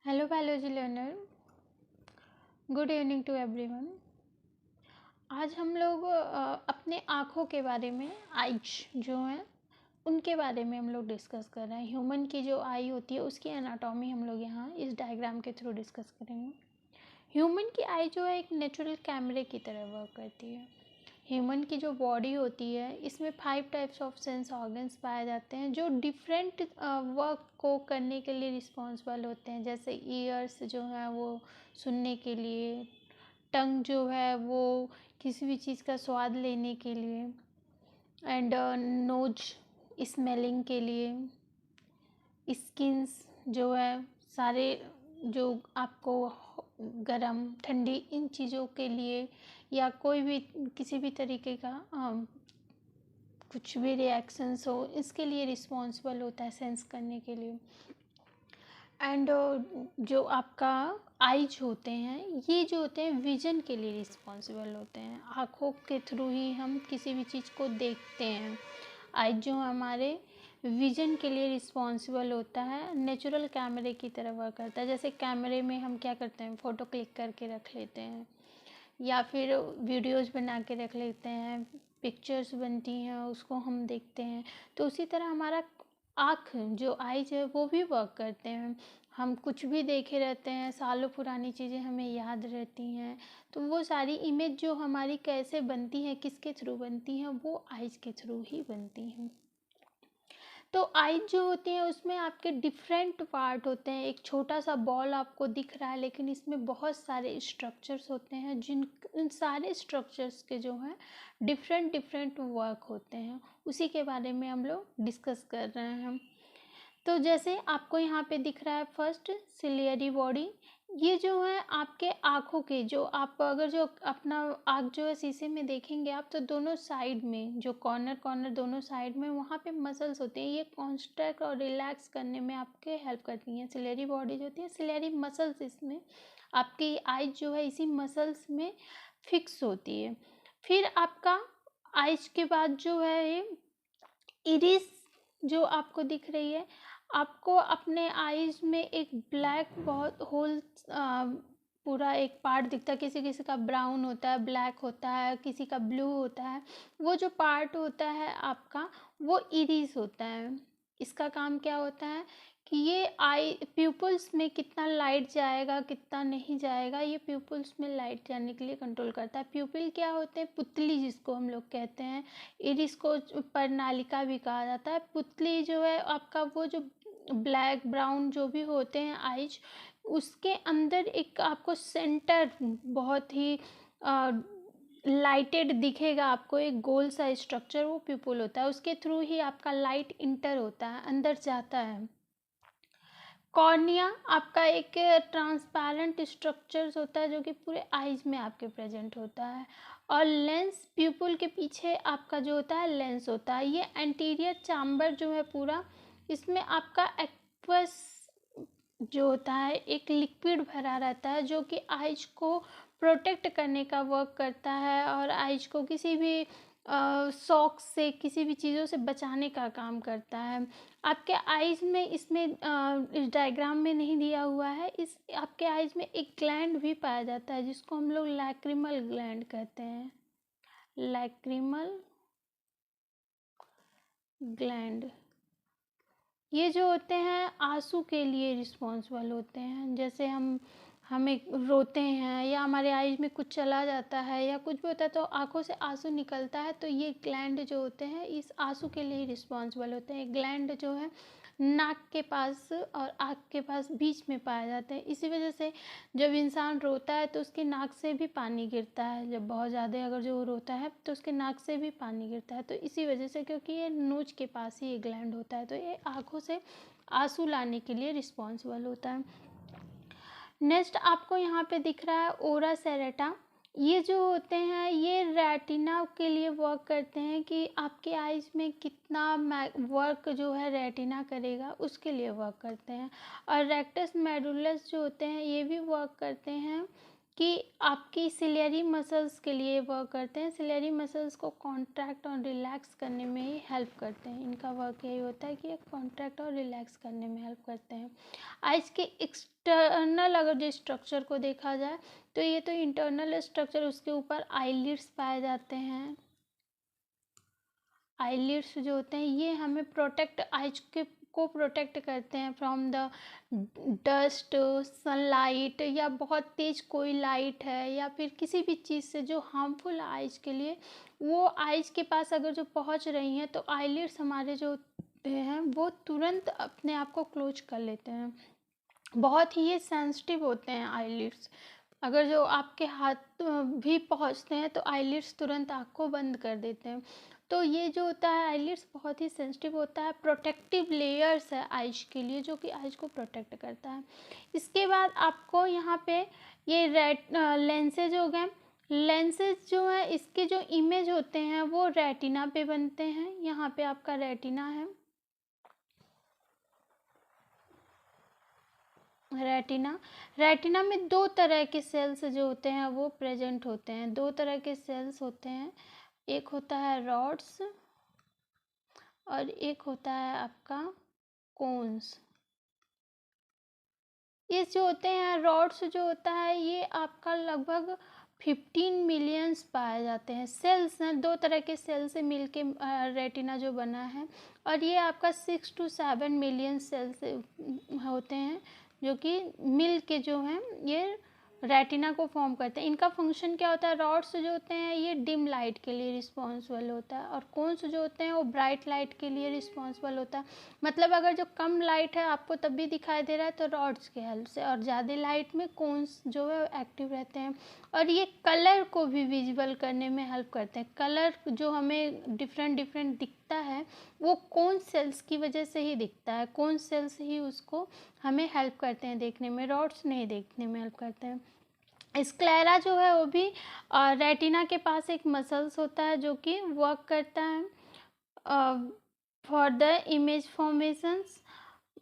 Hello biology learner, good evening to everyone. आज हम लोग अपने आँखों के बारे में, आइज जो हैं उनके बारे में हम लोग डिस्कस कर रहे हैं। ह्यूमन की जो आई होती है उसकी एनाटॉमी हम लोग यहाँ इस डायग्राम के थ्रू डिस्कस करेंगे। ह्यूमन की आई जो है एक नेचुरल कैमरे की तरह वर्क करती है। ह्यूमन की जो बॉडी होती है इसमें 5 टाइप्स ऑफ सेंस ऑर्गन्स पाए जाते हैं जो डिफरेंट वर्क को करने के लिए रिस्पॉन्सिबल होते हैं। जैसे ईयर्स जो है वो सुनने के लिए, टंग जो है वो किसी भी चीज़ का स्वाद लेने के लिए, एंड नोज स्मेलिंग के लिए, स्किन्स जो है सारे जो आपको गरम ठंडी इन चीज़ों के लिए, या कोई भी किसी भी तरीके का कुछ भी रिएक्शंस हो इसके लिए रिस्पॉन्सिबल होता है सेंस करने के लिए। एंड जो आपका आइज होते हैं ये जो होते हैं विजन के लिए रिस्पॉन्सिबल होते हैं। आँखों के थ्रू ही हम किसी भी चीज़ को देखते हैं। आइज जो हमारे विजन के लिए रिस्पॉन्सिबल होता है, नेचुरल कैमरे की तरह वर्क करता है। जैसे कैमरे में हम क्या करते हैं, फ़ोटो क्लिक करके रख लेते हैं या फिर वीडियोज़ बना के रख लेते हैं, पिक्चर्स बनती हैं उसको हम देखते हैं। तो उसी तरह हमारा आँख जो आइज है वो भी वर्क करते हैं। हम कुछ भी देखे रहते हैं, सालों पुरानी चीज़ें हमें याद रहती हैं, तो वो सारी इमेज जो हमारी कैसे बनती हैं, किसके थ्रू बनती हैं, वो आइज के थ्रू ही बनती हैं। तो आइज जो होती हैं उसमें आपके डिफरेंट पार्ट होते हैं। एक छोटा सा बॉल आपको दिख रहा है लेकिन इसमें बहुत सारे स्ट्रक्चर्स होते हैं जिन इन सारे स्ट्रक्चर्स के जो हैं डिफरेंट डिफरेंट वर्क होते हैं, उसी के बारे में हम लोग डिस्कस कर रहे हैं। तो जैसे आपको यहाँ पे दिख रहा है फर्स्ट सिलियरी बॉडी, ये जो है आपके आँखों के जो आप अगर जो अपना आँख जो है शीशे में देखेंगे आप, तो दोनों साइड में जो कॉर्नर दोनों साइड में वहाँ पे मसल्स होते हैं। ये कॉन्स्ट्रैक्ट और रिलैक्स करने में आपके हेल्प करती हैं। सिलियरी बॉडी जो होती है, सिलियरी मसल्स इसमें आपकी आइज जो है इसी मसल्स में फिक्स होती है। फिर आपका आइज के बाद जो है ये इरिस जो आपको दिख रही है, आपको अपने आईज में एक ब्लैक बहुत होल पूरा एक पार्ट दिखता है। किसी किसी का ब्राउन होता है, ब्लैक होता है, किसी का ब्लू होता है। वो जो पार्ट होता है आपका वो इरिस होता है। इसका काम क्या होता है कि ये आई प्यूपल्स में कितना लाइट जाएगा कितना नहीं जाएगा, ये प्यूपल्स में लाइट जाने के लिए कंट्रोल करता है। प्यूपिल क्या होते हैं, पुतली जिसको हम लोग कहते हैं। इरिस को पर्नालिका भी कहा जाता है। पुतली जो है आपका वो जो ब्लैक ब्राउन जो भी होते हैं आइज, उसके अंदर एक आपको सेंटर बहुत ही लाइटेड दिखेगा आपको, एक गोल सा स्ट्रक्चर वो प्यूपल होता है। उसके थ्रू ही आपका लाइट इंटर होता है, अंदर जाता है। कॉर्निया आपका एक ट्रांसपेरेंट स्ट्रक्चर्स होता है जो कि पूरे आइज में आपके प्रेजेंट होता है। और लेंस प्यूपल के पीछे आपका जो होता है लेंस होता है। ये एंटीरियर चैम्बर जो है पूरा, इसमें आपका एक्वस जो होता है एक लिक्विड भरा रहता है जो कि आइज को प्रोटेक्ट करने का वर्क करता है और आइज को किसी भी शॉक से, किसी भी चीज़ों से बचाने का काम करता है। आपके आइज में इसमें इस डायग्राम में नहीं दिया हुआ है, इस आपके आइज में एक ग्लैंड भी पाया जाता है जिसको हम लोग लैक्रिमल ग्लैंड कहते हैं। लैक्रिमल ग्लैंड ये जो होते हैं आंसू के लिए रिस्पॉन्सिबल होते हैं। जैसे हमें रोते हैं या हमारे आइज में कुछ चला जाता है या कुछ भी होता है तो आंखों से आंसू निकलता है, तो ये ग्लैंड जो होते हैं इस आंसू के लिए रिस्पॉन्सिबल होते हैं। ग्लैंड जो है नाक के पास और आँख के पास बीच में पाए जाते हैं। इसी वजह से जब इंसान रोता है तो उसकी नाक से भी पानी गिरता है। जब बहुत ज़्यादा अगर जो रोता है तो उसके नाक से भी पानी गिरता है, तो इसी वजह से, क्योंकि ये नोज के पास ही ये ग्लैंड होता है, तो ये आँखों से आंसू लाने के लिए रिस्पॉन्सिबल होता है। नेक्स्ट आपको यहाँ पे दिख रहा है ओरा सेरेटा। ये जो होते हैं ये रेटिना के लिए वर्क करते हैं कि आपके आइज में कितना वर्क जो है रेटिना करेगा उसके लिए वर्क करते हैं। और रेक्टस मेडुलस जो होते हैं ये भी वर्क करते हैं कि आपकी सिलियरी मसल्स के लिए वर्क करते हैं। सिलियरी मसल्स को कॉन्ट्रैक्ट और रिलैक्स करने में ही हेल्प करते हैं। इनका वर्क यही होता है कि ये कॉन्ट्रैक्ट और रिलैक्स करने में हेल्प करते हैं। आइज के एक्सटर्नल अगर जो स्ट्रक्चर को देखा जाए तो ये तो इंटरनल स्ट्रक्चर, उसके ऊपर आईलिड्स पाए जाते हैं। आईलिड्स जो होते हैं ये हमें प्रोटेक्ट, आइज के को प्रोटेक्ट करते हैं फ्रॉम द डस्ट, सनलाइट, या बहुत तेज़ कोई लाइट है या फिर किसी भी चीज़ से जो हार्मफुल है आइज के लिए, वो आइज के पास अगर जो पहुंच रही हैं तो आईलिड्स हमारे जो हैं वो तुरंत अपने आप को क्लोज कर लेते हैं। बहुत ही ये सेंसिटिव होते हैं आईलिड्स। अगर जो आपके हाथ भी पहुंचते हैं तो आईलिड्स तुरंत आँख को बंद कर देते हैं। तो ये जो होता है आईलिड्स बहुत ही सेंसिटिव होता है, प्रोटेक्टिव लेयर्स है आइज के लिए जो कि आइज को प्रोटेक्ट करता है। इसके बाद आपको यहाँ पे ये लेंसेज हो गए। लेंसेज जो है इसके जो इमेज होते हैं वो रेटिना पे बनते हैं। यहाँ पे आपका रेटिना है। रेटिना में दो तरह के सेल्स जो होते हैं वो प्रेजेंट होते हैं। दो तरह के सेल्स होते हैं, एक होता है रॉड्स और एक होता है आपका कोन्स। ये जो होते हैं रॉड्स जो होता है ये आपका लगभग 15 मिलियंस पाए जाते हैं। सेल्स हैं, दो तरह के सेल से मिलके रेटिना जो बना है, और ये आपका 6 to 7 मिलियन सेल्स होते हैं जो कि मिल के जो हैं ये रेटिना को फॉर्म करते हैं। इनका फंक्शन क्या होता है, रॉड्स जो होते हैं ये डिम लाइट के लिए रिस्पॉन्सिबल होता है और कोन्स जो होते हैं वो ब्राइट लाइट के लिए रिस्पॉन्सिबल होता है। मतलब अगर जो कम लाइट है आपको तब भी दिखाई दे रहा है तो रॉड्स की हेल्प से, और ज़्यादा लाइट में कोन्स जो है एक्टिव रहते हैं। और ये कलर को भी विजिबल करने में हेल्प करते हैं। कलर जो हमें डिफरेंट डिफरेंट दिखता है वो कोन सेल्स की वजह से ही दिखता है। कोन सेल्स ही उसको हमें हेल्प करते हैं देखने में, रॉड्स नहीं देखने में हेल्प करते हैं। स्क्लेरा जो है वो भी रेटिना के पास एक मसल्स होता है जो कि वर्क करता है for the image formations.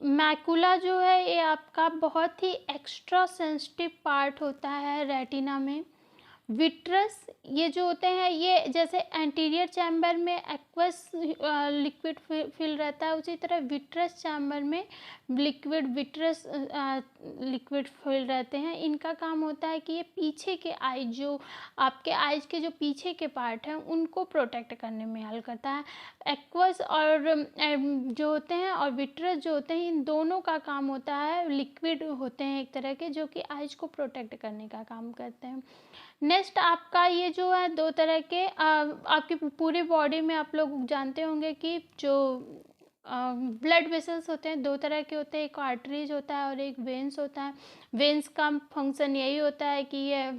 Macula जो है ये आपका बहुत ही एक्स्ट्रा सेंसिटिव पार्ट होता है रेटिना में। विट्रस ये जो होते हैं ये जैसे एंटीरियर चैम्बर में एक्वस लिक्विड फिल रहता है, उसी तरह विट्रस चैम्बर में विट्रस लिक्विड फिल रहते हैं। इनका काम होता है कि ये पीछे के आई जो आपके आइज के जो पीछे के पार्ट हैं उनको प्रोटेक्ट करने में हेल्प करता है। एक्वस और जो होते हैं और विट्रस जो होते हैं इन दोनों का काम होता है, लिक्विड होते हैं एक तरह के जो कि आइज को प्रोटेक्ट करने का काम करते हैं। नेक्स्ट आपका ये जो है दो तरह के आपकी पूरी बॉडी में आप लोग जानते होंगे कि जो ब्लड वेसल्स होते हैं दो तरह के होते हैं, एक आर्टरीज होता है और एक वेन्स होता है। वेन्स का फंक्शन यही होता है कि ये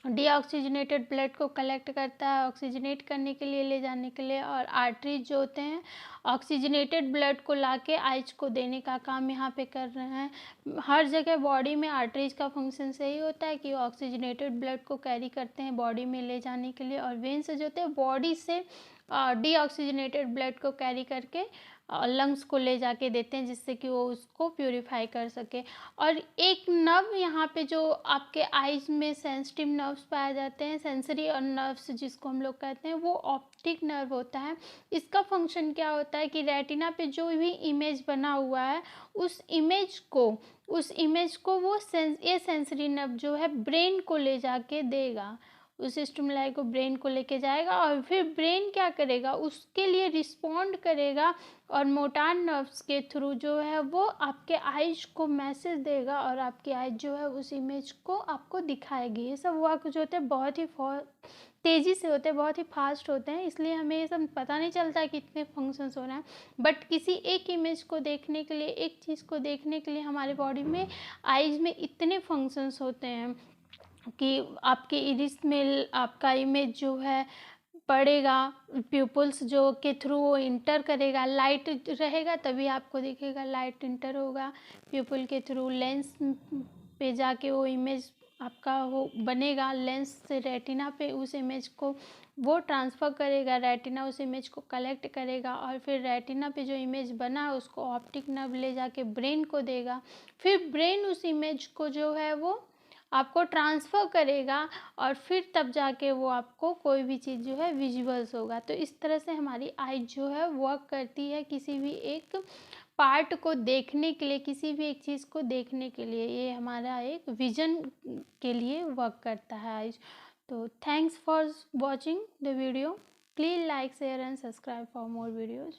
डीऑक्सीजनेटेड ब्लड को कलेक्ट करता है ऑक्सीजनेट करने के लिए ले जाने के लिए, और आर्टरीज जो होते हैं ऑक्सीजनेटेड ब्लड को लाके आइज को देने का काम यहाँ पे कर रहे हैं। हर जगह बॉडी में आर्टरीज का फंक्शन सही होता है कि वो ऑक्सीजनेटेड ब्लड को कैरी करते हैं बॉडी में ले जाने के लिए, और वेन्स जो होते हैं बॉडी से डीऑक्सीजनेटेड ब्लड को कैरी करके लंग्स को ले जाके देते हैं जिससे कि वो उसको प्यूरिफाई कर सके। और एक नर्व यहाँ पे जो आपके आइज में सेंसिटिव नर्व्स पाए जाते हैं, सेंसरी और नर्व्स जिसको हम लोग कहते हैं, वो ऑप्टिक नर्व होता है। इसका फंक्शन क्या होता है कि रेटिना पे जो भी इमेज बना हुआ है उस इमेज को वो ये सेंसरी नर्व जो है ब्रेन को ले जाके देगा, उस स्टिमुलाई को ब्रेन को लेके जाएगा और फिर ब्रेन क्या करेगा उसके लिए रिस्पॉन्ड करेगा और मोटार नर्व्स के थ्रू जो है वो आपके आइज को मैसेज देगा और आपकी आइज जो है उस इमेज को आपको दिखाएगी। ये सब वर्क जो होते हैं बहुत ही तेज़ी से होते हैं, बहुत ही फास्ट होते हैं, इसलिए हमें ये सब पता नहीं चलता है कितने फंक्शंस हो रहे हैं। बट किसी एक इमेज को देखने के लिए, एक चीज़ को देखने के लिए हमारे बॉडी में आइज में इतने फंक्शंस होते हैं कि आपके इरिस में आपका इमेज जो है पड़ेगा, प्यूपल्स जो के थ्रू वो इंटर करेगा, लाइट रहेगा तभी आपको दिखेगा, लाइट इंटर होगा प्यूपल के थ्रू, लेंस पे जाके वो इमेज आपका वो बनेगा, लेंस से रेटिना पे उस इमेज को वो ट्रांसफ़र करेगा, रेटिना उस इमेज को कलेक्ट करेगा और फिर रेटिना पे जो इमेज बना है उसको ऑप्टिक नर्व ले जाके ब्रेन को देगा, फिर ब्रेन उस इमेज को जो है वो आपको ट्रांसफ़र करेगा और फिर तब जाके वो आपको कोई भी चीज़ जो है विजुअल्स होगा। तो इस तरह से हमारी आइज़ जो है वर्क करती है किसी भी एक पार्ट को देखने के लिए, किसी भी एक चीज़ को देखने के लिए। ये हमारा एक विज़न के लिए वर्क करता है आइज़। तो thanks for watching the video. Please like, share and subscribe for more videos.